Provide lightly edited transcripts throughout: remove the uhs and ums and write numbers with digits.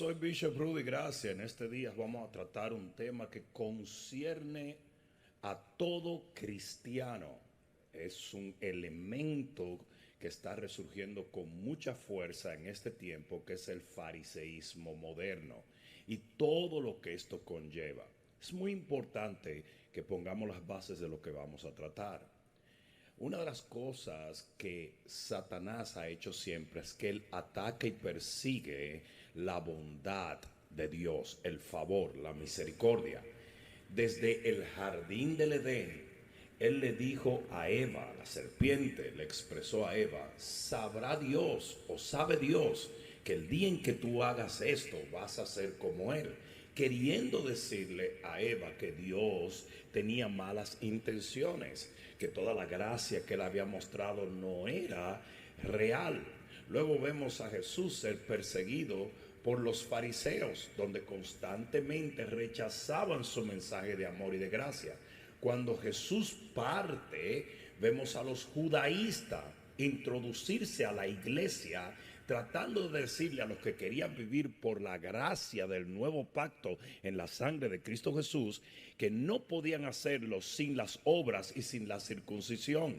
soy Bishop Rudy Gracia. En este día vamos a tratar un tema que concierne a todo cristiano. Es un elemento que está resurgiendo con mucha fuerza en este tiempo, que es el fariseísmo moderno y todo lo que esto conlleva. Es muy importante que pongamos las bases de lo que vamos a tratar. Una de las cosas que Satanás ha hecho siempre es que él ataca y persigue la bondad de Dios, el favor, la misericordia. Desde el jardín del Edén, él le dijo a Eva, la serpiente le expresó a Eva: sabrá Dios o sabe Dios que el día en que tú hagas esto vas a ser como él, queriendo decirle a Eva que Dios tenía malas intenciones, que toda la gracia que él había mostrado no era real. Luego vemos a Jesús ser perseguido por los fariseos, donde constantemente rechazaban su mensaje de amor y de gracia. Cuando Jesús parte, vemos a los judaístas introducirse a la iglesia, tratando de decirle a los que querían vivir por la gracia del nuevo pacto en la sangre de Cristo Jesús, que no podían hacerlo sin las obras y sin la circuncisión.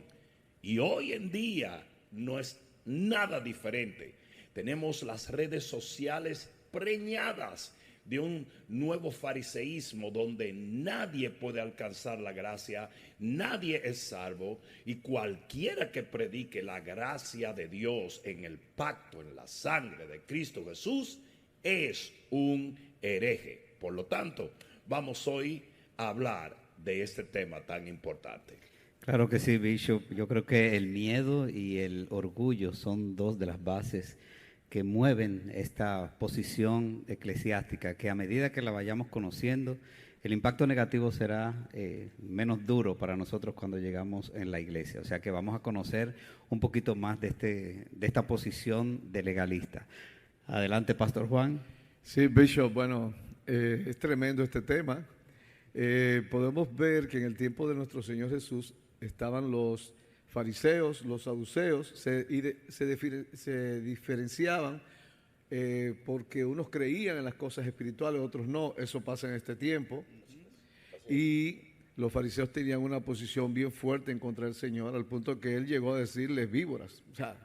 Y hoy en día no es nada diferente. Tenemos las redes sociales preñadas de un nuevo fariseísmo donde nadie puede alcanzar la gracia, nadie es salvo, y cualquiera que predique la gracia de Dios en el pacto, en la sangre de Cristo Jesús, es un hereje. Por lo tanto, vamos hoy a hablar de este tema tan importante. Claro que sí, Bishop. Yo creo que el miedo y el orgullo son dos de las bases que mueven esta posición eclesiástica, que a medida que la vayamos conociendo, el impacto negativo será menos duro para nosotros cuando llegamos en la iglesia. O sea que vamos a conocer un poquito más de esta posición de legalista. Adelante, Pastor Juan. Sí, Bishop, bueno, es tremendo este tema. Podemos ver que en el tiempo de nuestro Señor Jesús estaban los fariseos, los saduceos, se diferenciaban porque unos creían en las cosas espirituales, otros no. Eso pasa en este tiempo. Y los fariseos tenían una posición bien fuerte en contra del Señor, al punto que él llegó a decirles víboras, o sea,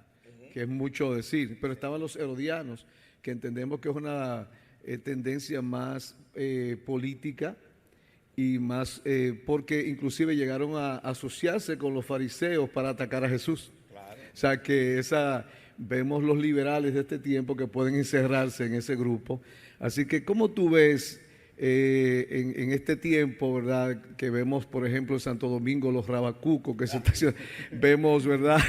que es mucho decir. Pero estaban los herodianos, que entendemos que es una tendencia más política, y más porque inclusive llegaron a asociarse con los fariseos para atacar a Jesús. Claro. O sea que vemos los liberales de este tiempo que pueden encerrarse en ese grupo. Así que ¿cómo tú ves en este tiempo, verdad, que vemos, por ejemplo, en Santo Domingo los rabacucos que se vemos, verdad,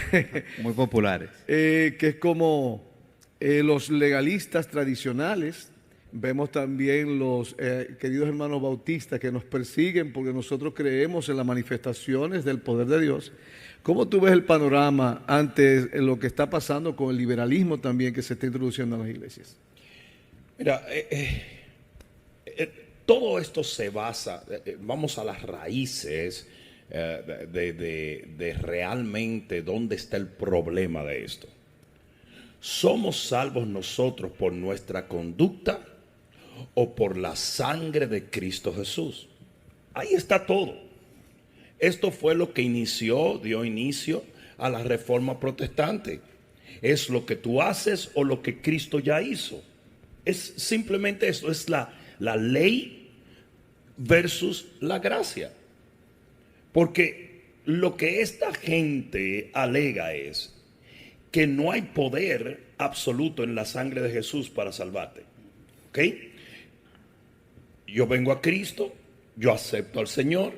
muy populares, que es como los legalistas tradicionales? Vemos también los queridos hermanos bautistas que nos persiguen porque nosotros creemos en las manifestaciones del poder de Dios. ¿Cómo tú ves el panorama ante lo que está pasando con el liberalismo también que se está introduciendo en las iglesias? Mira, todo esto se basa, vamos a las raíces de realmente dónde está el problema de esto. ¿Somos salvos nosotros por nuestra conducta o por la sangre de Cristo Jesús? Ahí está todo. Esto fue lo que dio inicio a la reforma protestante. Es lo que tú haces o lo que Cristo ya hizo. Es simplemente eso, es la ley versus la gracia. Porque lo que esta gente alega es que no hay poder absoluto en la sangre de Jesús para salvarte. ¿Ok? Yo vengo a Cristo, yo acepto al Señor,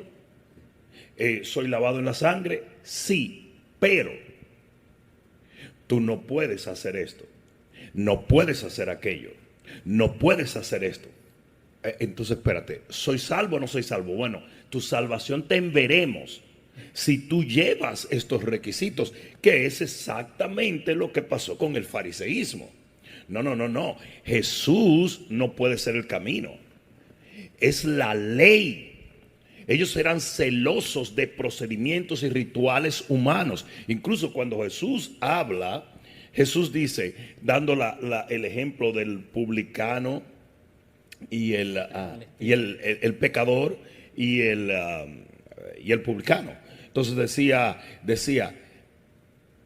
soy lavado en la sangre, sí, pero tú no puedes hacer esto, no puedes hacer aquello, no puedes hacer esto. Entonces, espérate, ¿soy salvo o no soy salvo? Bueno, tu salvación te veremos si tú llevas estos requisitos, que es exactamente lo que pasó con el fariseísmo. No. Jesús no puede ser el camino. Es la ley. Ellos eran celosos de procedimientos y rituales humanos. Incluso cuando Jesús habla Jesús dice, dando el ejemplo del publicano y el pecador y el publicano. Entonces decía,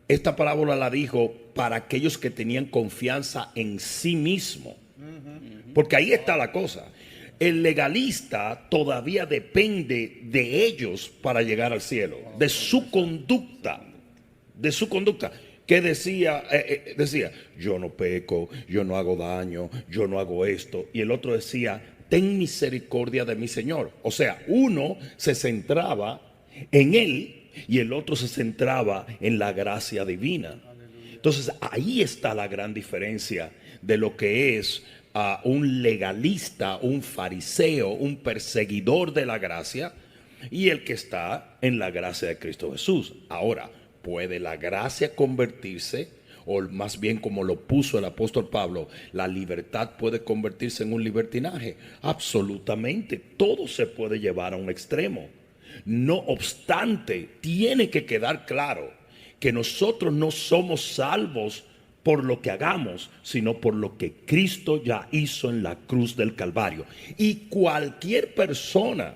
esta parábola la dijo para aquellos que tenían confianza en sí mismo. Porque ahí está la cosa. El legalista todavía depende de ellos para llegar al cielo, de su conducta, que decía, yo no peco, yo no hago daño, yo no hago esto. Y el otro decía, ten misericordia de mi Señor. O sea, uno se centraba en él y el otro se centraba en la gracia divina. Entonces ahí está la gran diferencia de lo que es un legalista, un fariseo, un perseguidor de la gracia y el que está en la gracia de Cristo Jesús. Ahora, ¿puede la gracia convertirse, o más bien como lo puso el apóstol Pablo, la libertad puede convertirse en un libertinaje? Absolutamente, todo se puede llevar a un extremo. No obstante, tiene que quedar claro que nosotros no somos salvos por lo que hagamos, sino por lo que Cristo ya hizo en la cruz del Calvario. Y cualquier persona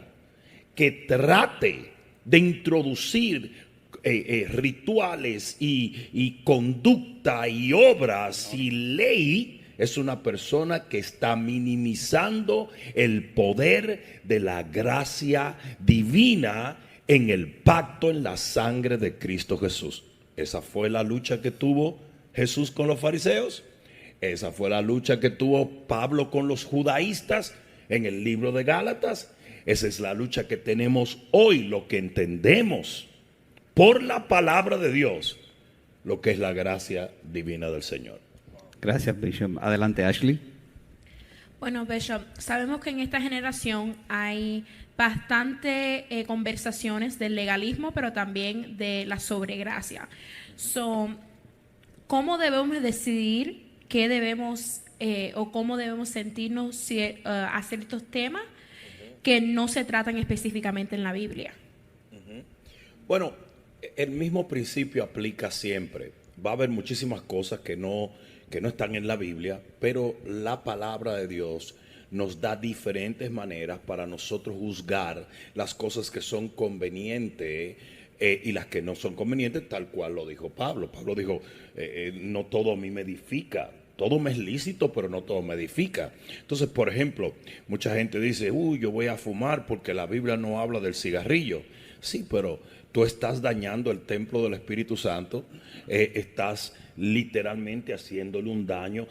que trate de introducir rituales y conducta y obras y ley, es una persona que está minimizando el poder de la gracia divina en el pacto en la sangre de Cristo Jesús. Esa fue la lucha que tuvo Jesús con los fariseos. Esa fue la lucha que tuvo Pablo con los judaístas en el libro de Gálatas. Esa es la lucha que tenemos hoy, lo que entendemos por la palabra de Dios, lo que es la gracia divina del Señor. Gracias, Bishop. Adelante, Ashley. Bueno, Bishop, sabemos que en esta generación hay bastante conversaciones del legalismo, pero también de la sobregracia. ¿Cómo debemos decidir qué debemos o cómo debemos sentirnos hacer estos temas que no se tratan específicamente en la Biblia? Bueno, el mismo principio aplica siempre. Va a haber muchísimas cosas que no están en la Biblia, pero la palabra de Dios nos da diferentes maneras para nosotros juzgar las cosas que son convenientes y las que no son convenientes, tal cual lo dijo Pablo. Pablo dijo, no todo a mí me edifica, todo me es lícito, pero no todo me edifica. Entonces, por ejemplo, mucha gente dice, yo voy a fumar porque la Biblia no habla del cigarrillo. Sí, pero tú estás dañando el templo del Espíritu Santo, estás literalmente haciéndole un daño.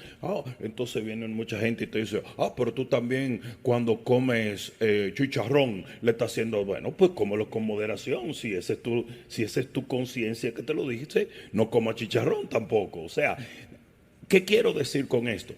Entonces viene mucha gente y te dice, pero tú también cuando comes chicharrón le estás haciendo, bueno, pues cómelo con moderación. Si esa es tu conciencia que te lo dijiste, no comas chicharrón tampoco. O sea, ¿qué quiero decir con esto?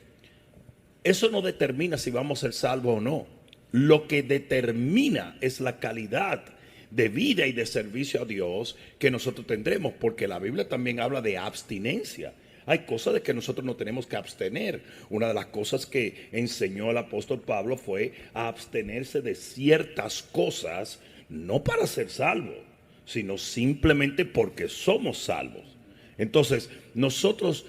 Eso no determina si vamos a ser salvos o no. Lo que determina es la calidad de vida y de servicio a Dios que nosotros tendremos, porque la Biblia también habla de abstinencia. Hay cosas de que nosotros no tenemos que abstener. Una de las cosas que enseñó el apóstol Pablo fue a abstenerse de ciertas cosas, no para ser salvo, sino simplemente porque somos salvos. Entonces, nosotros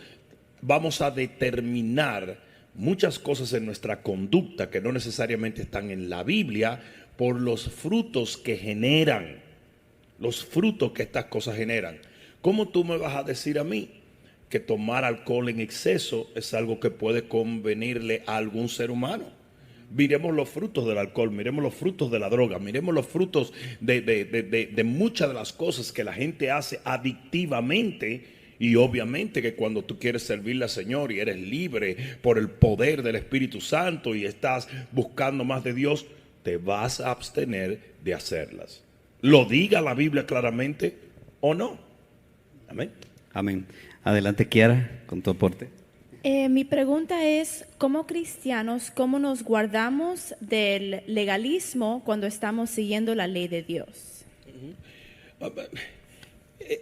vamos a determinar muchas cosas en nuestra conducta que no necesariamente están en la Biblia, por los frutos que generan, los frutos que estas cosas generan. ¿Cómo tú me vas a decir a mí que tomar alcohol en exceso es algo que puede convenirle a algún ser humano? Miremos los frutos del alcohol, miremos los frutos de la droga, miremos los frutos de muchas de las cosas que la gente hace adictivamente. Y obviamente que cuando tú quieres servirle al Señor y eres libre por el poder del Espíritu Santo y estás buscando más de Dios, te vas a abstener de hacerlas. ¿Lo diga la Biblia claramente o no? Amén. Amén. Adelante, Kiara, con tu aporte. Mi pregunta es, como cristianos, ¿cómo nos guardamos del legalismo cuando estamos siguiendo la ley de Dios?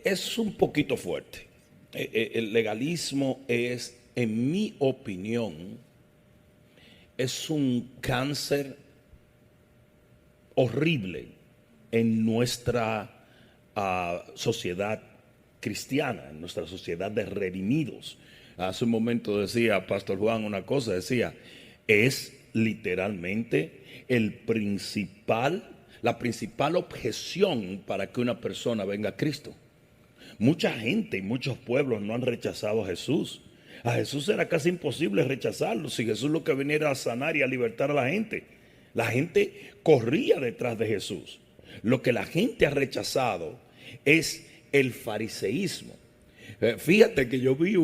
Es un poquito fuerte. El legalismo es, en mi opinión, es un cáncer horrible en nuestra sociedad cristiana, en nuestra sociedad de redimidos. Hace un momento decía Pastor Juan una cosa, decía, es literalmente la principal objeción para que una persona venga a Cristo. Mucha gente y muchos pueblos no han rechazado a Jesús. A Jesús era casi imposible rechazarlo si Jesús lo que venía era a sanar y a libertar a la gente. La gente corría detrás de Jesús. Lo que la gente ha rechazado es el fariseísmo. Fíjate que yo vi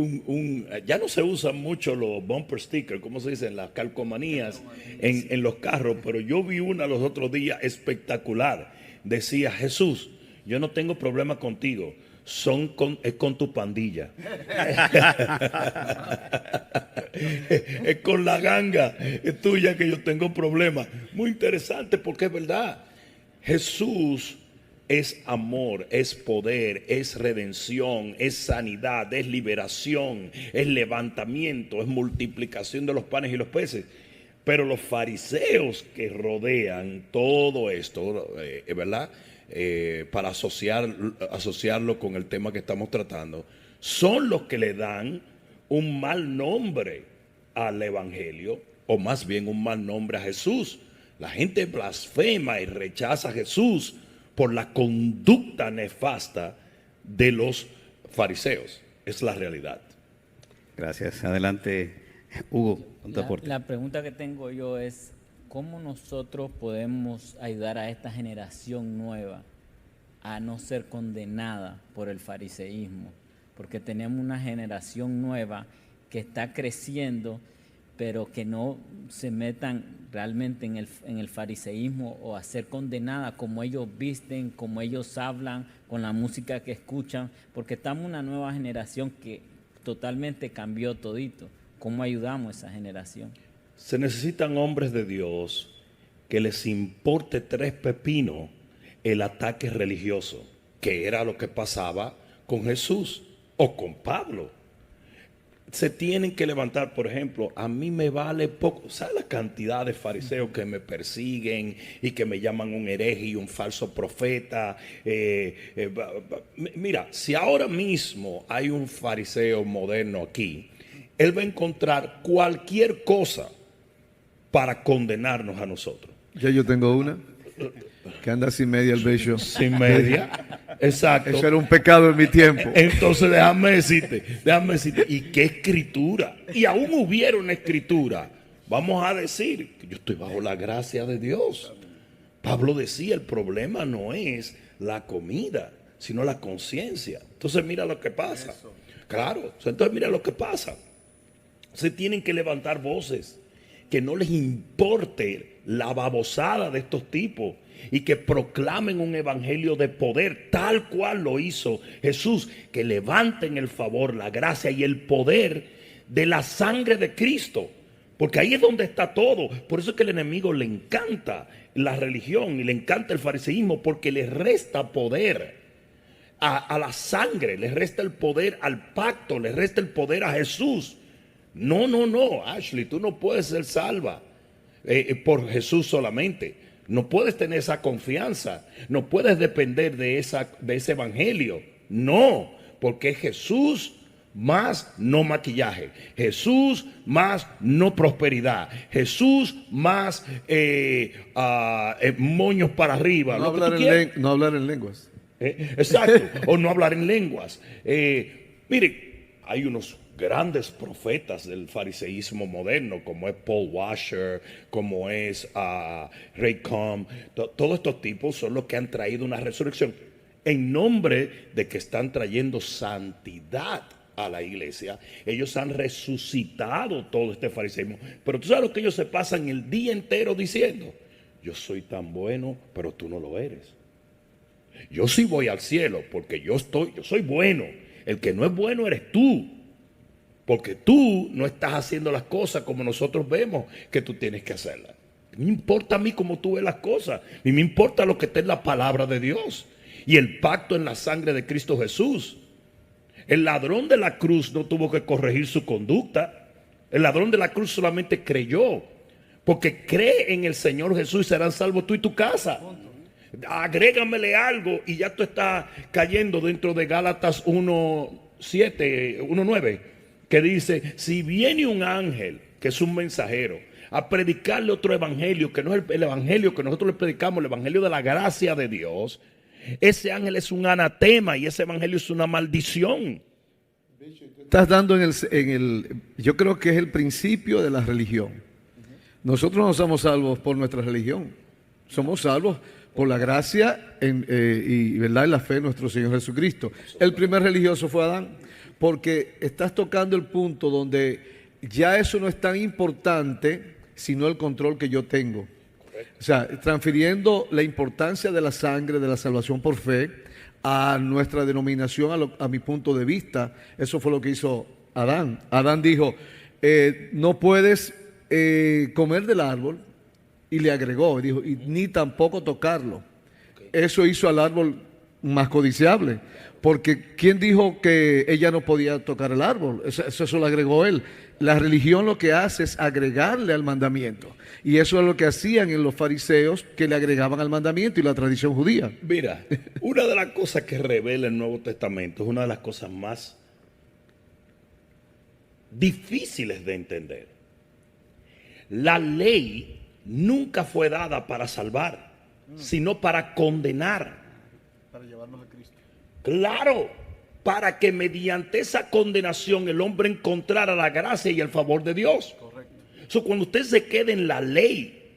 ya no se usan mucho los bumper stickers, ¿cómo se dicen? Las calcomanías en los carros, pero yo vi una los otros días espectacular. Decía, Jesús, yo no tengo problema contigo, es con tu pandilla. Es con la ganga tuya que yo tengo problemas. Muy interesante porque es verdad. Jesús es amor, es poder, es redención, es sanidad, es liberación, es levantamiento, es multiplicación de los panes y los peces. Pero los fariseos que rodean todo esto, ¿verdad? Para asociarlo con el tema que estamos tratando, son los que le dan un mal nombre al evangelio, o más bien un mal nombre a Jesús. La gente blasfema y rechaza a Jesús por la conducta nefasta de los fariseos. Es la realidad. Gracias. Adelante, Hugo, con tu aporte. La pregunta que tengo yo es, ¿cómo nosotros podemos ayudar a esta generación nueva a no ser condenada por el fariseísmo? Porque tenemos una generación nueva que está creciendo, pero que no se metan realmente en el fariseísmo o a ser condenada como ellos visten, como ellos hablan, con la música que escuchan, porque estamos en una nueva generación que totalmente cambió todito. ¿Cómo ayudamos a esa generación? Se necesitan hombres de Dios que les importe tres pepinos el ataque religioso, que era lo que pasaba con Jesús o con Pablo. Se tienen que levantar, por ejemplo, a mí me vale poco, ¿sabes la cantidad de fariseos que me persiguen y que me llaman un hereje y un falso profeta? Mira, si ahora mismo hay un fariseo moderno aquí, él va a encontrar cualquier cosa para condenarnos a nosotros. Ya yo tengo una que anda sin media el bello. Sin media. Exacto. Eso era un pecado en mi tiempo. Entonces déjame decirte, ¿y qué escritura? Y aún hubiera una escritura, vamos a decir que yo estoy bajo la gracia de Dios. Pablo decía, el problema no es la comida, sino la conciencia. Entonces mira lo que pasa. Claro, entonces mira lo que pasa. Se tienen que levantar voces que no les importe la babosada de estos tipos y que proclamen un evangelio de poder tal cual lo hizo Jesús, que levanten el favor, la gracia y el poder de la sangre de Cristo, porque ahí es donde está todo. Por eso es que el enemigo le encanta la religión y le encanta el fariseísmo, porque le resta poder a la sangre, le resta el poder al pacto, le resta el poder a Jesús. No, Ashley, tú no puedes ser salva por Jesús solamente. No puedes tener esa confianza, no puedes depender de ese evangelio. No, porque es Jesús más no maquillaje, Jesús más no prosperidad, Jesús más moños para arriba. No hablar en lenguas. Exacto, o no hablar en lenguas. Mire, hay unos grandes profetas del fariseísmo moderno, como es Paul Washer, como es Ray Com. Todos estos tipos son los que han traído una resurrección en nombre de que están trayendo santidad a la iglesia. Ellos han resucitado todo este fariseísmo, pero tú sabes lo que ellos se pasan el día entero diciendo: yo soy tan bueno, pero tú no lo eres. Yo sí voy al cielo porque yo soy bueno. El que no es bueno eres tú, porque tú no estás haciendo las cosas como nosotros vemos que tú tienes que hacerlas. No me importa a mí cómo tú ves las cosas, ni me importa lo que está en la palabra de Dios y el pacto en la sangre de Cristo Jesús. El ladrón de la cruz no tuvo que corregir su conducta. El ladrón de la cruz solamente creyó, porque cree en el Señor Jesús y serán salvos tú y tu casa. Agrégamele algo y ya tú estás cayendo dentro de Gálatas 1:7, 1:9, que dice, si viene un ángel, que es un mensajero, a predicarle otro evangelio, que no es el evangelio que nosotros le predicamos, el evangelio de la gracia de Dios, ese ángel es un anatema y ese evangelio es una maldición. Estás dando yo creo que es el principio de la religión. Nosotros no somos salvos por nuestra religión, somos salvos por la gracia y ¿verdad? En la fe en nuestro Señor Jesucristo. El primer religioso fue Adán, porque estás tocando el punto donde ya eso no es tan importante, sino el control que yo tengo. O sea, transfiriendo la importancia de la sangre, de la salvación por fe, a nuestra denominación, a mi punto de vista. Eso fue lo que hizo Adán. Adán dijo, no puedes comer del árbol, y le agregó, dijo, y ni tampoco tocarlo. Eso hizo al árbol más codiciable, porque ¿quién dijo que ella no podía tocar el árbol? Eso lo agregó él. La religión lo que hace es agregarle al mandamiento, y eso es lo que hacían en los fariseos, que le agregaban al mandamiento y la tradición judía. Mira, una de las cosas que revela el Nuevo Testamento es una de las cosas más difíciles de entender. La ley nunca fue dada para salvar, sino para condenar. Para llevarnos a Cristo. Claro, para que mediante esa condenación el hombre encontrara la gracia y el favor de Dios. Correcto. Cuando usted se queda en la ley,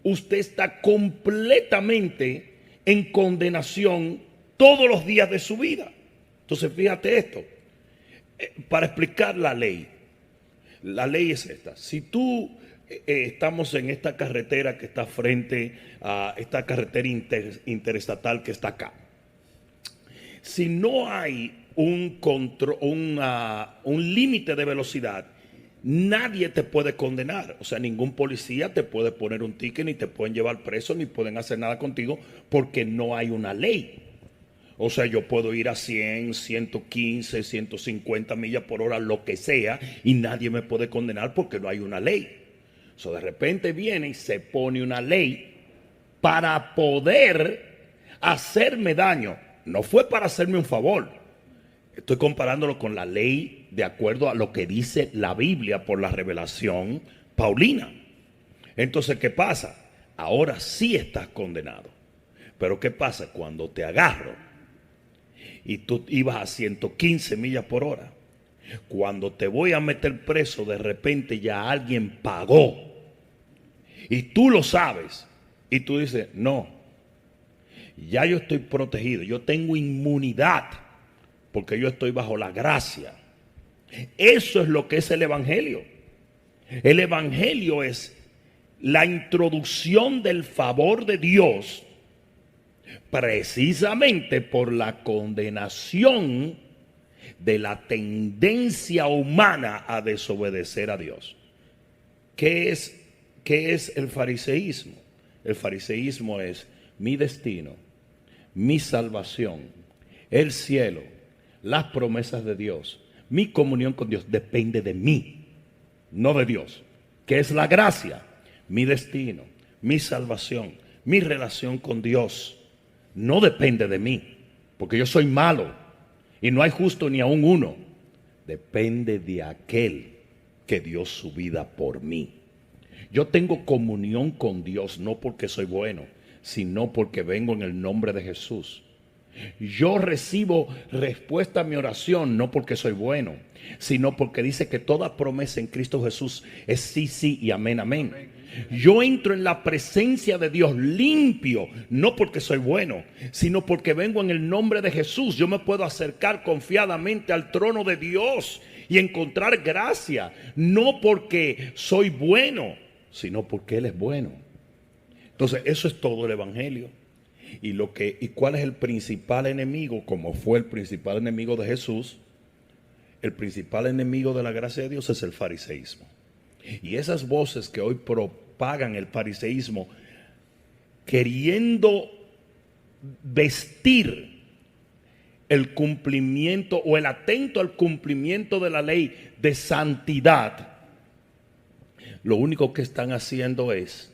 usted está completamente en condenación todos los días de su vida. Entonces, fíjate esto. Para explicar la ley es esta. Si tú estamos en esta carretera que está frente a esta carretera interestatal que está acá. Si no hay un límite de velocidad, nadie te puede condenar. O sea, ningún policía te puede poner un ticket, ni te pueden llevar preso, ni pueden hacer nada contigo, porque no hay una ley. O sea, yo puedo ir a 100, 115, 150 millas por hora, lo que sea, y nadie me puede condenar porque no hay una ley. De repente viene y se pone una ley para poder hacerme daño. No fue para hacerme un favor. Estoy comparándolo con la ley de acuerdo a lo que dice la Biblia por la revelación paulina. Entonces, ¿qué pasa? Ahora sí estás condenado. Pero ¿qué pasa? Cuando te agarro y tú ibas a 115 millas por hora, cuando te voy a meter preso, de repente ya alguien pagó. Y tú lo sabes. Y tú dices, no, ya yo estoy protegido. Yo tengo inmunidad porque yo estoy bajo la gracia. Eso es lo que es el evangelio. El evangelio es la introducción del favor de Dios precisamente por la condenación de la tendencia humana a desobedecer a Dios. ¿Qué es el fariseísmo? El fariseísmo es mi destino, mi salvación, el cielo, las promesas de Dios, mi comunión con Dios depende de mí, no de Dios. ¿Qué es la gracia? Mi destino, mi salvación, mi relación con Dios no depende de mí, porque yo soy malo y no hay justo ni aún uno. Depende de aquel que dio su vida por mí. Yo tengo comunión con Dios no porque soy bueno, sino porque vengo en el nombre de Jesús. Yo recibo respuesta a mi oración no porque soy bueno, sino porque dice que toda promesa en Cristo Jesús es sí, sí y amén, amén. Yo entro en la presencia de Dios limpio, no porque soy bueno, sino porque vengo en el nombre de Jesús. Yo me puedo acercar confiadamente al trono de Dios y encontrar gracia, no porque soy bueno, sino porque Él es bueno. Entonces, eso es todo el evangelio. ¿Y cuál es el principal enemigo? Como fue el principal enemigo de Jesús, el principal enemigo de la gracia de Dios es el fariseísmo. Y esas voces que hoy propagan el fariseísmo, queriendo vestir el cumplimiento o el atento al cumplimiento de la ley de santidad, lo único que están haciendo es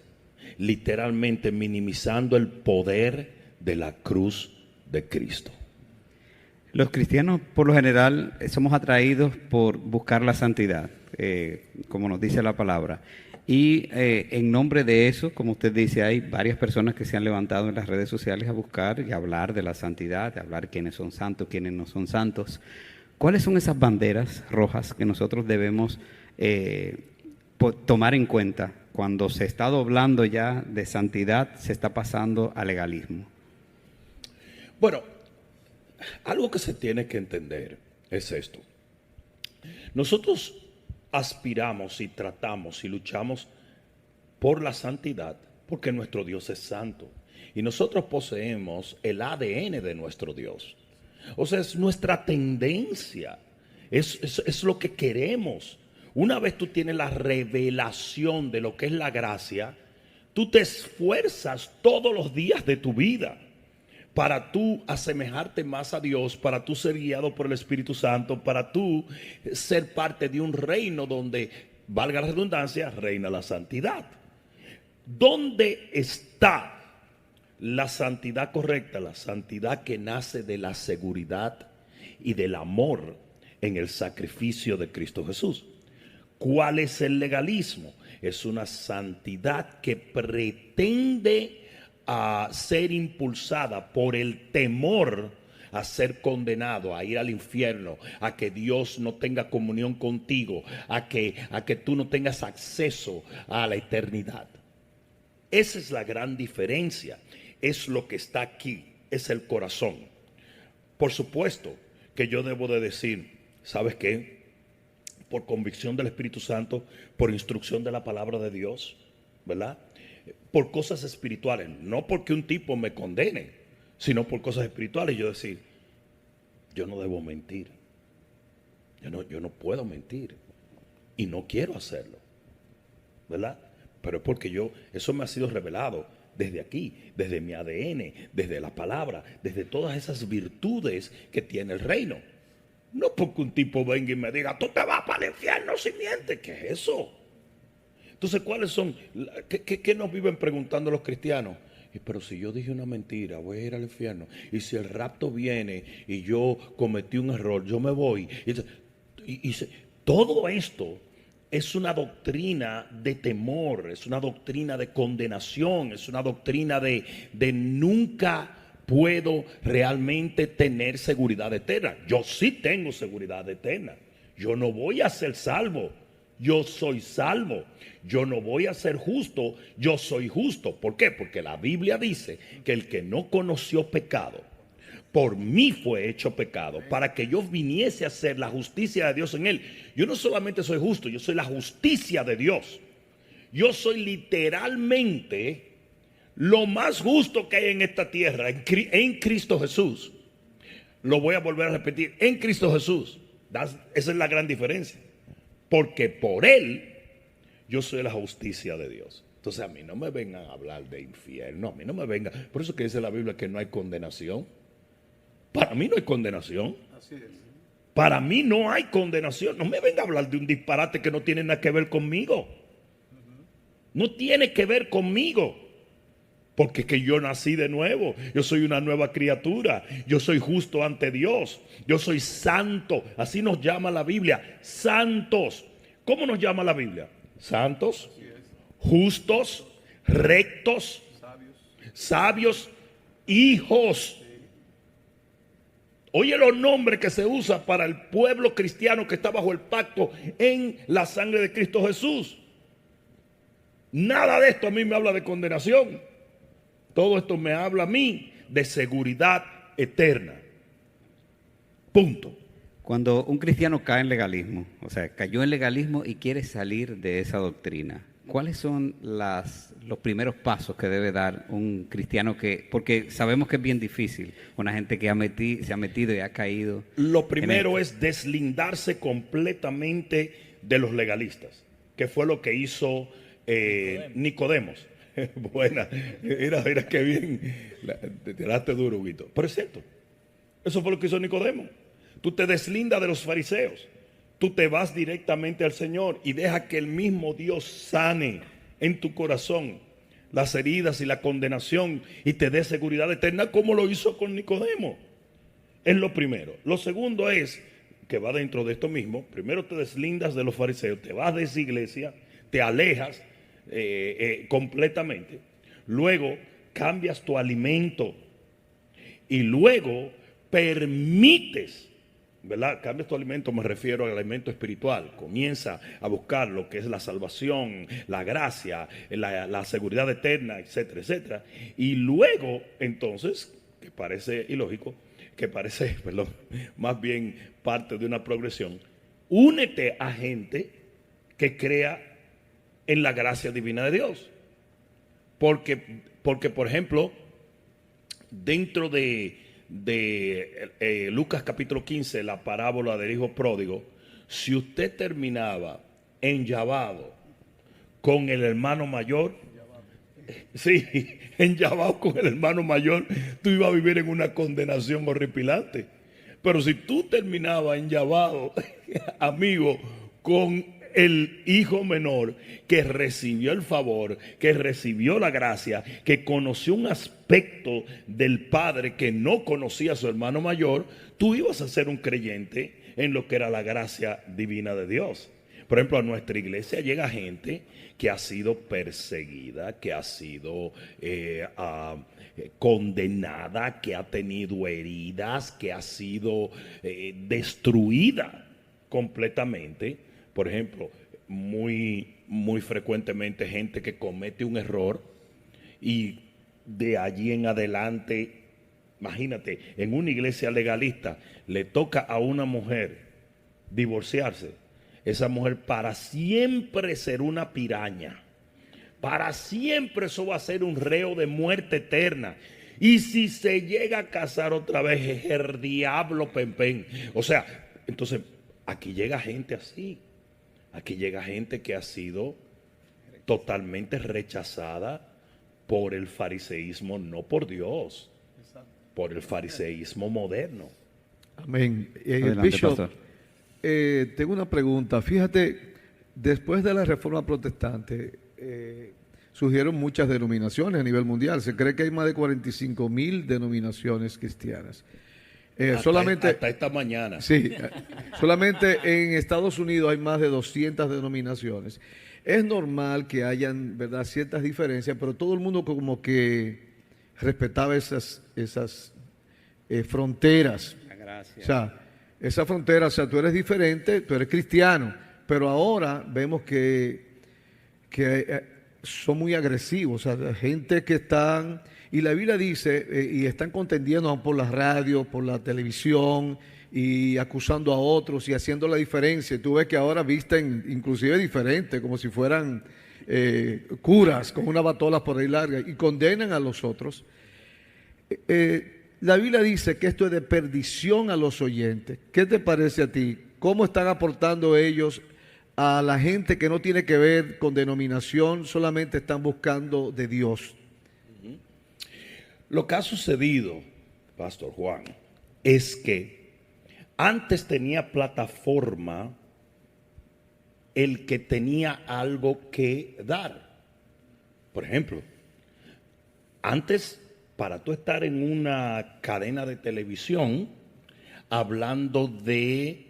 literalmente minimizando el poder de la cruz de Cristo. Los cristianos, por lo general, somos atraídos por buscar la santidad, como nos dice la palabra. Y en nombre de eso, como usted dice, hay varias personas que se han levantado en las redes sociales a buscar y hablar de la santidad, de hablar quiénes son santos, quiénes no son santos. ¿Cuáles son esas banderas rojas que nosotros debemos tomar en cuenta cuando se está doblando ya de santidad, se está pasando a legalismo? Bueno, algo que se tiene que entender es esto. Nosotros aspiramos y tratamos y luchamos por la santidad porque nuestro Dios es santo y nosotros poseemos el ADN de nuestro Dios. O sea, es nuestra tendencia, es lo que queremos. Una vez tú tienes la revelación de lo que es la gracia, tú te esfuerzas todos los días de tu vida para tú asemejarte más a Dios, para tú ser guiado por el Espíritu Santo, para tú ser parte de un reino donde, valga la redundancia, reina la santidad. ¿Dónde está la santidad correcta? La santidad que nace de la seguridad y del amor en el sacrificio de Cristo Jesús. ¿Cuál es el legalismo? Es una santidad que pretende a ser impulsada por el temor a ser condenado, a ir al infierno, a que Dios no tenga comunión contigo, a que tú no tengas acceso a la eternidad. Esa es la gran diferencia, es lo que está aquí, es el corazón. Por supuesto que yo debo de decir, ¿sabes qué? Por convicción del Espíritu Santo, por instrucción de la palabra de Dios, ¿verdad? Por cosas espirituales, no porque un tipo me condene, sino por cosas espirituales. Yo decir, yo no debo mentir, yo no puedo mentir y no quiero hacerlo, ¿verdad? Pero es porque eso me ha sido revelado desde aquí, desde mi ADN, desde la palabra, desde todas esas virtudes que tiene el reino. No porque un tipo venga y me diga, tú te vas para el infierno si mientes. ¿Qué es eso? Entonces, ¿cuáles son? ¿Qué nos viven preguntando los cristianos? Pero si yo dije una mentira, voy a ir al infierno. Y si el rapto viene y yo cometí un error, yo me voy. Todo esto es una doctrina de temor, es una doctrina de condenación, es una doctrina de nunca puedo realmente tener seguridad eterna. Yo sí tengo seguridad eterna. Yo no voy a ser salvo. Yo soy salvo. Yo no voy a ser justo, yo soy justo. ¿Por qué? Porque la Biblia dice que el que no conoció pecado, por mí fue hecho pecado, para que yo viniese a ser la justicia de Dios en él. Yo no solamente soy justo, yo soy la justicia de Dios. Yo soy literalmente lo más justo que hay en esta tierra, en Cristo Jesús. Lo voy a volver a repetir, en Cristo Jesús. Esa es la gran diferencia. Porque por Él yo soy la justicia de Dios. Entonces a mí no me vengan a hablar de infierno, a mí no me vengan. Por eso que dice la Biblia que no hay condenación. Para mí no hay condenación. Así es. Para mí no hay condenación. No me venga a hablar de un disparate que no tiene nada que ver conmigo. No tiene que ver conmigo. Porque es que yo nací de nuevo, yo soy una nueva criatura, yo soy justo ante Dios, yo soy santo, así nos llama la Biblia, santos. ¿Cómo nos llama la Biblia? Santos, justos, rectos, sabios, hijos. Oye los nombres que se usan para el pueblo cristiano que está bajo el pacto en la sangre de Cristo Jesús. Nada de esto a mí me habla de condenación. Todo esto me habla a mí de seguridad eterna. Punto. Cuando un cristiano cae en legalismo, o sea, cayó en legalismo y quiere salir de esa doctrina, ¿cuáles son los primeros pasos que debe dar un cristiano porque sabemos que es bien difícil, una gente que se ha metido y ha caído? Lo primero es deslindarse completamente de los legalistas, que fue lo que hizo Nicodemos. Buena, mira qué bien, te tiraste duro, Huguito. Pero es cierto, eso fue lo que hizo Nicodemo. Tú te deslindas de los fariseos, tú te vas directamente al Señor y deja que el mismo Dios sane en tu corazón las heridas y la condenación y te dé seguridad eterna como lo hizo con Nicodemo. Es lo primero. Lo segundo es que va dentro de esto mismo. Primero te deslindas de los fariseos, te vas de esa iglesia, te alejas completamente. Luego cambias tu alimento y luego permites, ¿verdad? Cambias tu alimento, me refiero al alimento espiritual. Comienza a buscar lo que es la salvación, la gracia, la seguridad eterna, etcétera, etcétera. Y luego, entonces, que parece ilógico, perdón, más bien parte de una progresión, únete a gente que crea en la gracia divina de Dios. Porque por ejemplo, dentro de Lucas capítulo 15, la parábola del hijo pródigo, si usted terminaba enllavado con el hermano mayor, sí, enllavado con el hermano mayor, tú ibas a vivir en una condenación horripilante. Pero si tú terminabas enllavado, amigo, con el hijo menor que recibió el favor, que recibió la gracia, que conoció un aspecto del padre que no conocía a su hermano mayor, tú ibas a ser un creyente en lo que era la gracia divina de Dios. Por ejemplo, a nuestra iglesia llega gente que ha sido perseguida, que ha sido condenada, que ha tenido heridas, que ha sido destruida completamente. Por ejemplo, muy frecuentemente gente que comete un error y de allí en adelante, imagínate, en una iglesia legalista le toca a una mujer divorciarse. Esa mujer para siempre será una piraña. Para siempre eso va a ser un reo de muerte eterna. Y si se llega a casar otra vez es el diablo pempén. O sea, entonces aquí llega gente así. Aquí llega gente que ha sido totalmente rechazada por el fariseísmo, no por Dios, por el fariseísmo moderno. Amén. Adelante, Bishop, pastor. tengo una pregunta. Fíjate, después de la Reforma Protestante, surgieron muchas denominaciones a nivel mundial. Se cree que hay más de 45,000 denominaciones cristianas. Hasta esta mañana. Sí, solamente en Estados Unidos hay más de 200 denominaciones. Es normal que hayan, ¿verdad?, ciertas diferencias, pero todo el mundo como que respetaba esas fronteras. Gracias. O sea, esa frontera, o sea, tú eres diferente, tú eres cristiano, pero ahora vemos que son muy agresivos, o sea, gente que están, y la Biblia dice, y están contendiendo por la radio, por la televisión, y acusando a otros y haciendo la diferencia. Y tú ves que ahora visten inclusive diferente, como si fueran curas con una batola por ahí larga, y condenan a los otros. La Biblia dice que esto es de perdición a los oyentes. ¿Qué te parece a ti? ¿Cómo están aportando ellos a la gente que no tiene que ver con denominación, solamente están buscando de Dios? Lo que ha sucedido, Pastor Juan, es que antes tenía plataforma el que tenía algo que dar. Por ejemplo, antes, para tú estar en una cadena de televisión hablando de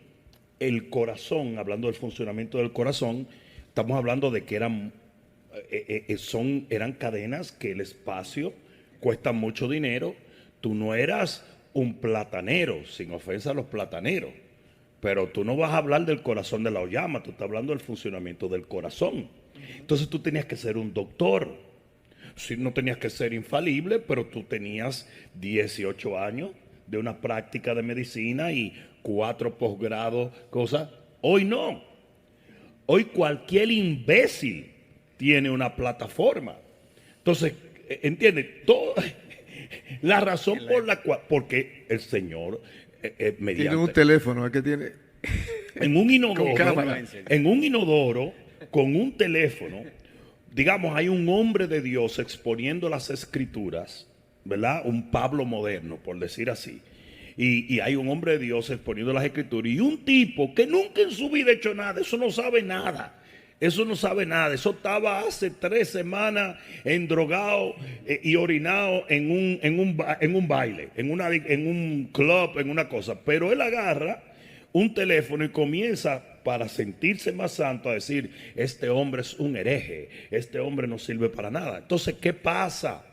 el corazón, hablando del funcionamiento del corazón, estamos hablando de que eran cadenas que el espacio cuesta mucho dinero. Tú no eras un platanero, sin ofensa a los plataneros, pero tú no vas a hablar del corazón de la oyama, tú estás hablando del funcionamiento del corazón. Entonces tú tenías que ser un doctor. Sí, no tenías que ser infalible, pero tú tenías 18 años de una práctica de medicina y 4 posgrados, cosas. Hoy no. Hoy cualquier imbécil tiene una plataforma. Entonces, ¿entiendes? La razón por la cual, porque el Señor mediante, tiene un teléfono, es que tiene en un inodoro con un teléfono, digamos, hay un hombre de Dios exponiendo las escrituras, ¿verdad? Un Pablo moderno, por decir así. Y hay un hombre de Dios exponiendo las escrituras y un tipo que nunca en su vida ha hecho nada, eso no sabe nada, Eso no sabe nada. Eso estaba hace 3 semanas endrogado y orinado en un baile, en un club, en una cosa. Pero él agarra un teléfono y comienza, para sentirse más santo, a decir: este hombre es un hereje, este hombre no sirve para nada. Entonces, ¿qué pasa?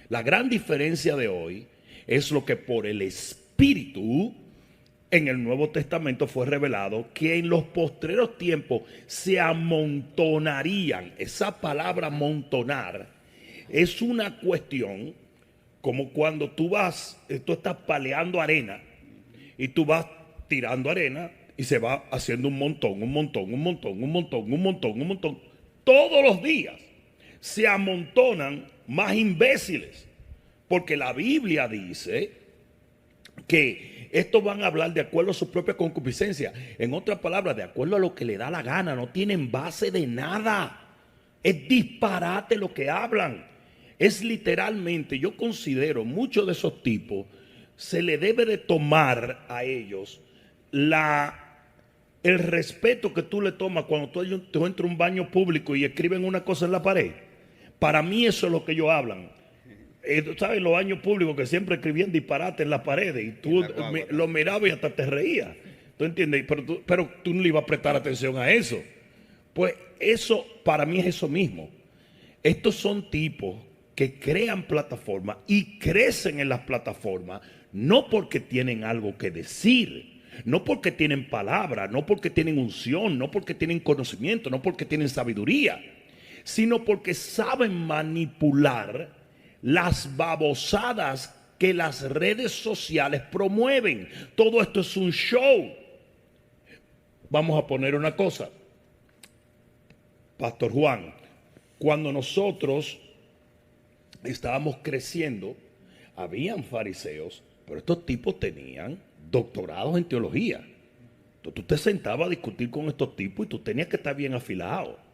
La gran diferencia de hoy es lo que por el Espíritu en el Nuevo Testamento fue revelado, que en los postreros tiempos se amontonarían. Esa palabra amontonar es una cuestión como cuando tú estás paleando arena y tú vas tirando arena y se va haciendo un montón. Todos los días se amontonan más imbéciles, porque la Biblia dice que estos van a hablar de acuerdo a su propia concupiscencia. En otras palabras, de acuerdo a lo que le da la gana. No tienen base de nada. Es disparate lo que hablan. Es literalmente, yo considero, muchos de esos tipos se le debe de tomar a ellos el respeto que tú le tomas cuando tú entras a un baño público y escriben una cosa en la pared. Para mí eso es lo que ellos hablan. ¿Sabes? Los baños públicos que siempre escribían disparate en las paredes y tú lo mirabas y hasta te reías. ¿Tú entiendes? Pero tú no le ibas a prestar atención a eso. Pues eso, para mí es eso mismo. Estos son tipos que crean plataformas y crecen en las plataformas, no porque tienen algo que decir, no porque tienen palabra, no porque tienen unción, no porque tienen conocimiento, no porque tienen sabiduría, sino porque saben manipular las babosadas que las redes sociales promueven. Todo esto es un show. Vamos a poner una cosa, Pastor Juan. Cuando nosotros estábamos creciendo, habían fariseos, pero estos tipos tenían doctorados en teología. Entonces tú te sentabas a discutir con estos tipos y tú tenías que estar bien afilado.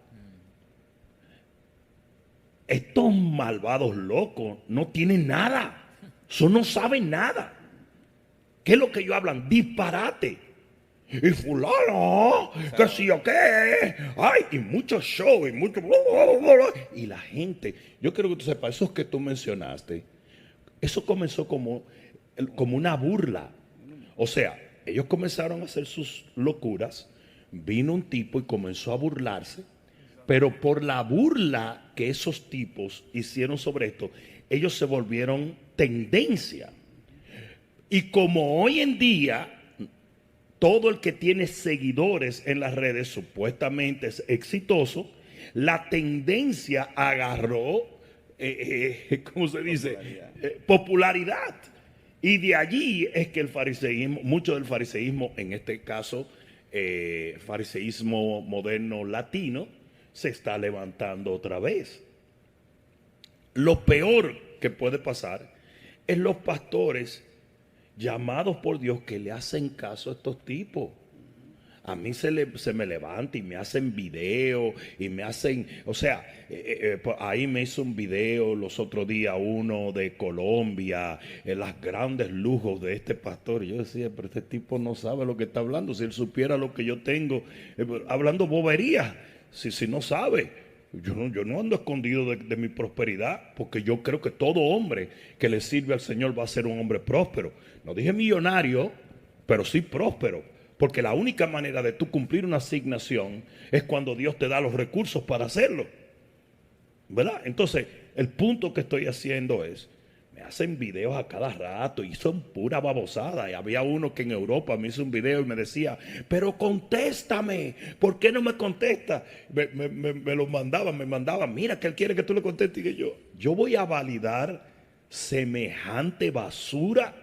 Estos malvados locos no tienen nada. Eso no saben nada. ¿Qué es lo que ellos hablan? Disparate. Y fulano, que sí o qué. Ay, y muchos shows, y mucho. Y la gente, yo quiero que tú sepas, esos que tú mencionaste, eso comenzó como una burla. O sea, ellos comenzaron a hacer sus locuras. Vino un tipo y comenzó a burlarse. Pero por la burla que esos tipos hicieron sobre esto, ellos se volvieron tendencia. Y como hoy en día todo el que tiene seguidores en las redes supuestamente es exitoso, la tendencia agarró, ¿cómo se dice? Popularidad. Y de allí es que el fariseísmo, mucho del fariseísmo, en este caso, fariseísmo moderno latino, se está levantando otra vez. Lo peor que puede pasar es los pastores llamados por Dios que le hacen caso a estos tipos. A mí se me levanta y me hacen video y me hacen, o sea, ahí me hizo un video los otros días uno de Colombia, los grandes lujos de este pastor. Y yo decía, pero este tipo no sabe lo que está hablando. Si él supiera lo que yo tengo, hablando boberías. Si no sabe, yo no ando escondido de mi prosperidad, porque yo creo que todo hombre que le sirve al Señor va a ser un hombre próspero. No dije millonario, pero sí próspero. Porque la única manera de tú cumplir una asignación es cuando Dios te da los recursos para hacerlo, ¿verdad? Entonces, el punto que estoy haciendo es, me hacen videos a cada rato y son pura babosada. Y había uno que en Europa me hizo un video y me decía, pero contéstame, ¿por qué no me contesta? Me lo mandaban, mira que él quiere que tú le contestes. Y yo voy a validar semejante basura.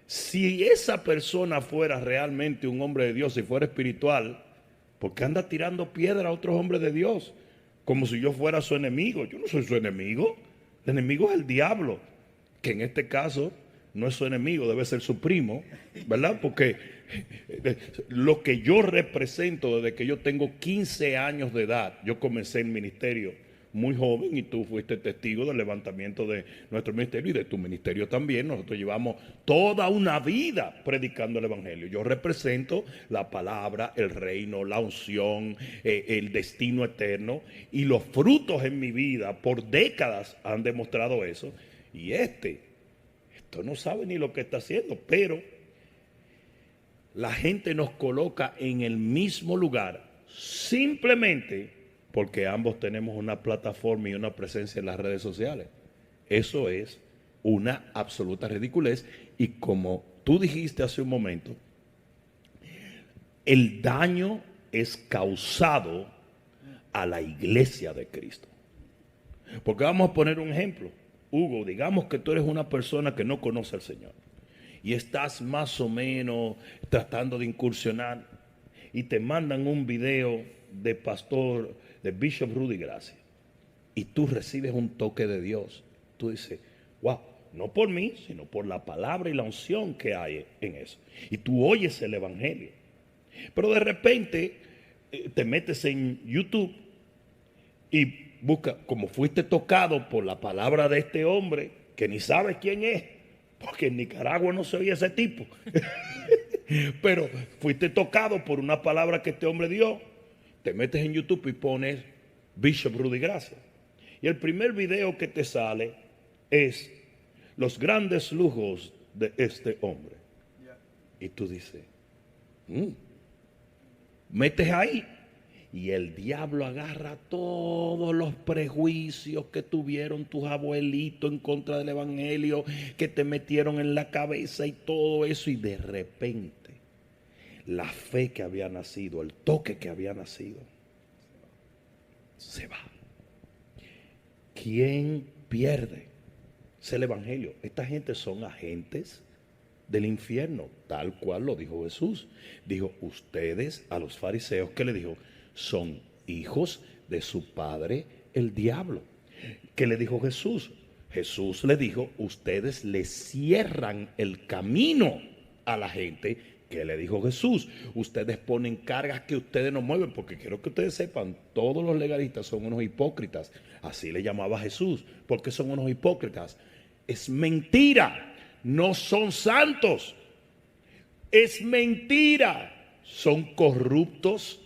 Si esa persona fuera realmente un hombre de Dios, si fuera espiritual, ¿por qué anda tirando piedra a otros hombres de Dios? Como si yo fuera su enemigo. Yo no soy su enemigo. El enemigo es el diablo, que en este caso no es su enemigo, debe ser su primo, ¿verdad? Porque lo que yo represento desde que yo tengo 15 años de edad, yo comencé en ministerio muy joven y tú fuiste testigo del levantamiento de nuestro ministerio y de tu ministerio también. Nosotros llevamos toda una vida predicando el evangelio. Yo represento la palabra, el reino, la unción, el destino eterno, y los frutos en mi vida por décadas han demostrado eso. Y esto no sabe ni lo que está haciendo, pero la gente nos coloca en el mismo lugar simplemente porque ambos tenemos una plataforma y una presencia en las redes sociales. Eso es una absoluta ridiculez, y como tú dijiste hace un momento, el daño es causado a la iglesia de Cristo. Porque vamos a poner un ejemplo. Hugo, digamos que tú eres una persona que no conoce al Señor y estás más o menos tratando de incursionar, y te mandan un video de pastor, de Bishop Rudy Gracia, y tú recibes un toque de Dios. Tú dices, wow, no por mí, sino por la palabra y la unción que hay en eso. Y tú oyes el evangelio. Pero de repente te metes en YouTube y busca, como fuiste tocado por la palabra de este hombre, que ni sabes quién es, porque en Nicaragua no se oye ese tipo. Pero fuiste tocado por una palabra que este hombre dio. Te metes en YouTube y pones Bishop Rudy Gracia, y el primer video que te sale es los grandes lujos de este hombre. Y tú dices, metes ahí, y el diablo agarra todos los prejuicios que tuvieron tus abuelitos en contra del evangelio, que te metieron en la cabeza y todo eso, y de repente la fe que había nacido, el toque que había nacido, se va. ¿Quién pierde? Es el evangelio. Esta gente son agentes del infierno, tal cual lo dijo Jesús. Dijo, ustedes, a los fariseos, ¿qué le dijo? Son hijos de su padre el diablo. ¿Qué le dijo Jesús? Jesús le dijo, ustedes le cierran el camino a la gente. ¿Qué le dijo Jesús? Ustedes ponen cargas que ustedes no mueven, porque quiero que ustedes sepan, todos los legalistas son unos hipócritas. Así le llamaba Jesús. ¿Por qué son unos hipócritas? Es mentira, no son santos. Es mentira, son corruptos.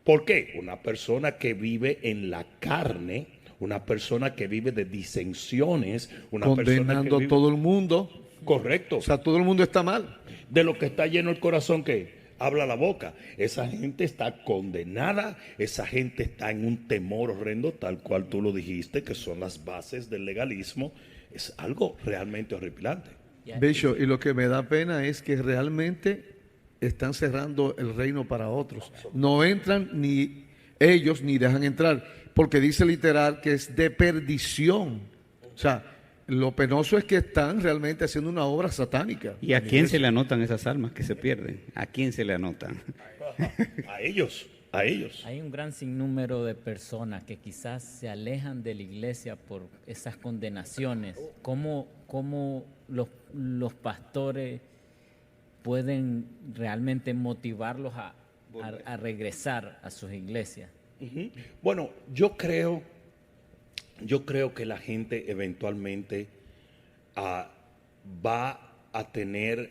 ¿Por qué? Una persona que vive en la carne, una persona que vive de disensiones, una condenando persona que vive, a todo el mundo. Correcto. O sea, todo el mundo está mal. De lo que está lleno el corazón, ¿qué? Habla la boca. Esa gente está condenada, esa gente está en un temor horrendo, tal cual tú lo dijiste, que son las bases del legalismo. Es algo realmente horripilante. Bishop, y lo que me da pena es que realmente están cerrando el reino para otros. No entran ni ellos ni dejan entrar, porque dice literal que es de perdición. O sea, lo penoso es que están realmente haciendo una obra satánica. ¿Y a quién se le anotan esas almas que se pierden? ¿A quién se le anotan? A ellos, a ellos. Hay un gran sinnúmero de personas que quizás se alejan de la iglesia por esas condenaciones. ¿Cómo los pastores pueden realmente motivarlos a regresar a sus iglesias? Bueno, yo creo que la gente eventualmente va a tener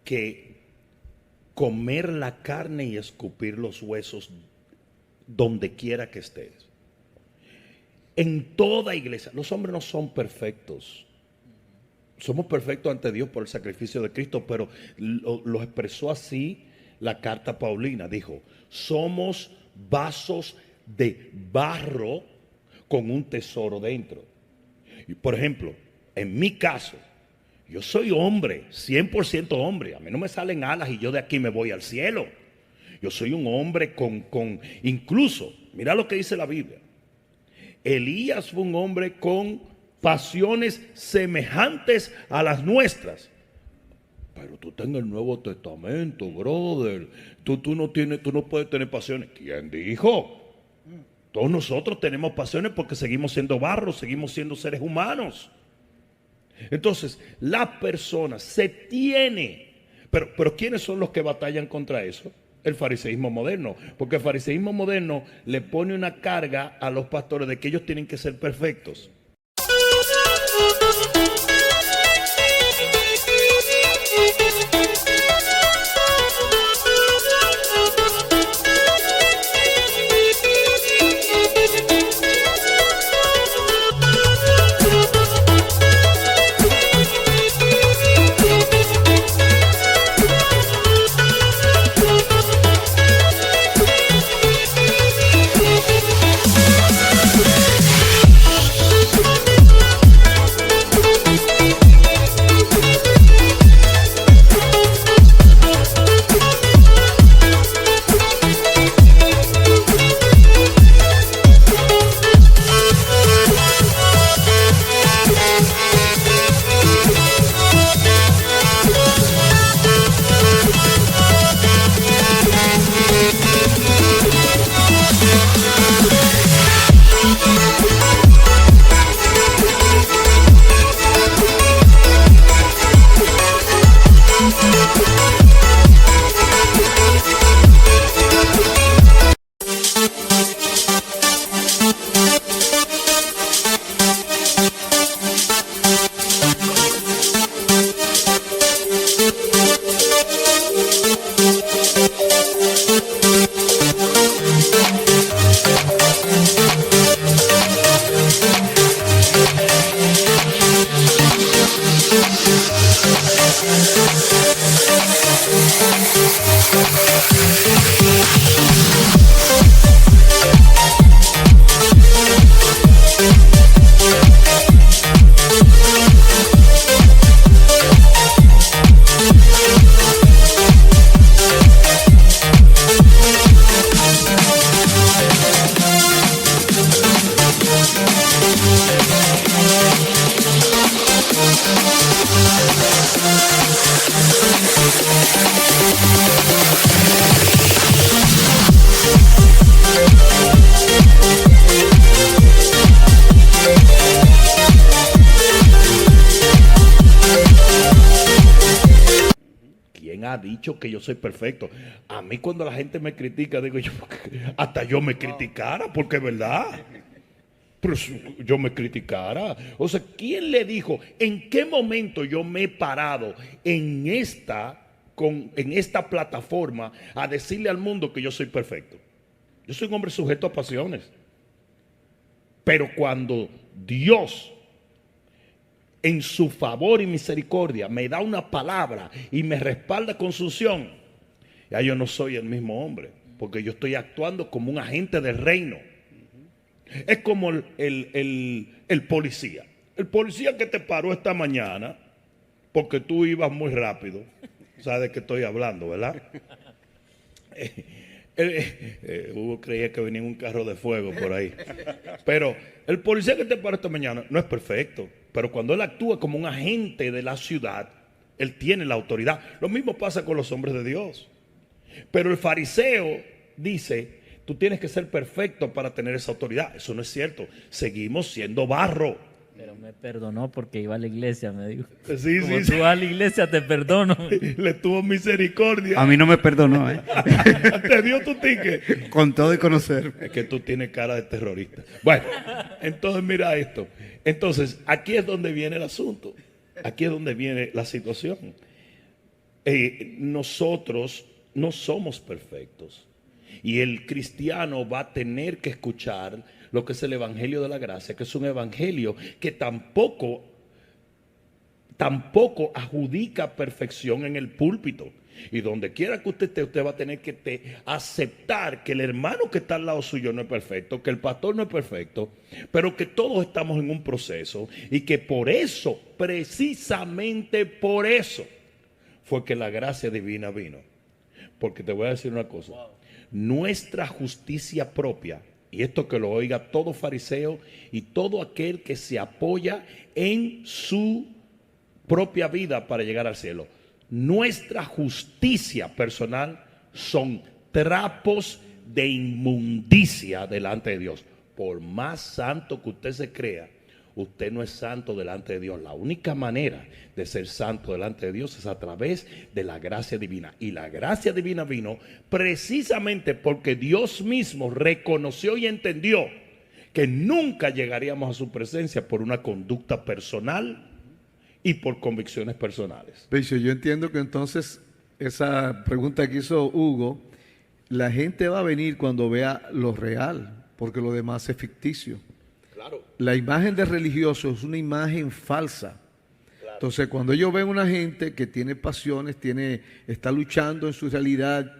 que comer la carne y escupir los huesos donde quiera que estés. En toda iglesia, los hombres no son perfectos. Somos perfectos ante Dios por el sacrificio de Cristo, pero lo expresó así la carta paulina. Dijo, somos vasos de barro con un tesoro dentro. Y por ejemplo, en mi caso, yo soy hombre, 100% hombre. A mí no me salen alas y yo de aquí me voy al cielo. Yo soy un hombre incluso, mira lo que dice la Biblia. Elías fue un hombre con pasiones semejantes a las nuestras. Pero tú estás en el Nuevo Testamento, brother. Tú no puedes tener pasiones. ¿Quién dijo? Todos nosotros tenemos pasiones porque seguimos siendo barro, seguimos siendo seres humanos. Entonces, la persona se tiene. Pero ¿quiénes son los que batallan contra eso? el fariseísmo moderno, porque el fariseísmo moderno le pone una carga a los pastores de que ellos tienen que ser perfectos. Ha dicho que yo soy perfecto. A mí cuando la gente me critica, digo yo, hasta yo me criticara, porque es verdad. Pero yo me criticara. O sea, ¿quién le dijo? ¿En qué momento yo me he parado en esta plataforma a decirle al mundo que yo soy perfecto? Yo soy un hombre sujeto a pasiones. Pero cuando Dios, en su favor y misericordia, me da una palabra y me respalda con su unción, ya yo no soy el mismo hombre, porque yo estoy actuando como un agente del reino. Es como el policía. El policía que te paró esta mañana porque tú ibas muy rápido. ¿Sabes de qué estoy hablando, verdad? Hugo creía que venía un carro de fuego por ahí. Pero el policía que te paró esta mañana no es perfecto. Pero cuando él actúa como un agente de la ciudad, él tiene la autoridad. Lo mismo pasa con los hombres de Dios. Pero el fariseo dice, tú tienes que ser perfecto para tener esa autoridad. Eso no es cierto. Seguimos siendo barro. Pero me perdonó porque iba a la iglesia, me dijo. Sí, como sí, tú vas a la iglesia, te perdono. Le tuvo misericordia. A mí no me perdonó, ¿eh? Te dio tu ticket. Con todo y conocer. Es que tú tienes cara de terrorista. Bueno, entonces mira esto. Entonces, aquí es donde viene el asunto. Aquí es donde viene la situación. Nosotros no somos perfectos. Y el cristiano va a tener que escuchar lo que es el evangelio de la gracia, que es un evangelio que tampoco adjudica perfección en el púlpito. Y donde quiera que usted esté, usted va a tener que aceptar que el hermano que está al lado suyo no es perfecto, que el pastor no es perfecto, pero que todos estamos en un proceso y que por eso, precisamente por eso, fue que la gracia divina vino. Porque te voy a decir una cosa, nuestra justicia propia, y esto que lo oiga todo fariseo y todo aquel que se apoya en su propia vida para llegar al cielo, nuestra justicia personal son trapos de inmundicia delante de Dios. Por más santo que usted se crea, usted no es santo delante de Dios. La única manera de ser santo delante de Dios es a través de la gracia divina. Y la gracia divina vino precisamente porque Dios mismo reconoció y entendió que nunca llegaríamos a su presencia por una conducta personal y por convicciones personales. Bishop, yo entiendo que entonces esa pregunta que hizo Hugo, la gente va a venir cuando vea lo real, porque lo demás es ficticio. Claro. La imagen de religioso es una imagen falsa. Claro. Entonces, cuando ellos ven una gente que tiene pasiones, está luchando en su realidad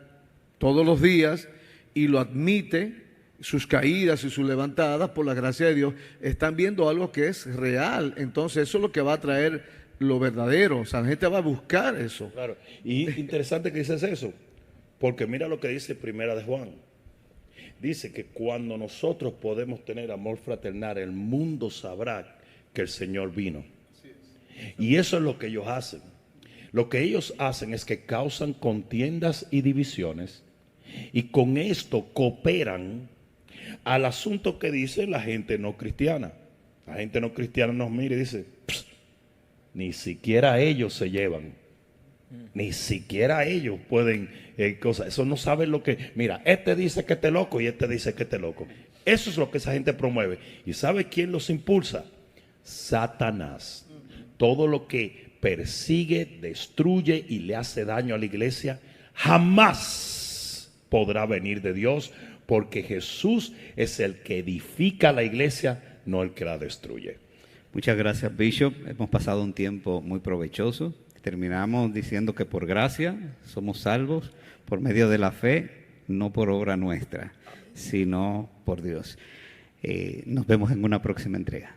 todos los días y lo admite, sus caídas y sus levantadas por la gracia de Dios, están viendo algo que es real. Entonces, eso es lo que va a traer lo verdadero. O sea, la gente va a buscar eso. Claro. Y interesante que dices eso, porque mira lo que dice Primera de Juan. Dice que cuando nosotros podemos tener amor fraternal, el mundo sabrá que el Señor vino. Y eso es lo que ellos hacen. Lo que ellos hacen es que causan contiendas y divisiones, y con esto cooperan al asunto que dice la gente no cristiana. La gente no cristiana nos mira y dice, ni siquiera ellos se llevan. Ni siquiera ellos pueden cosas. Eso no saben lo que. Mira, este dice que este loco y este dice que este loco. Eso es lo que esa gente promueve. ¿Y sabe quién los impulsa? Satanás. Todo lo que persigue, destruye y le hace daño a la iglesia jamás podrá venir de Dios, porque Jesús es el que edifica la iglesia, no el que la destruye. Muchas gracias, Bishop. Hemos pasado un tiempo muy provechoso. Terminamos diciendo que por gracia somos salvos por medio de la fe, no por obra nuestra, sino por Dios. Nos vemos en una próxima entrega.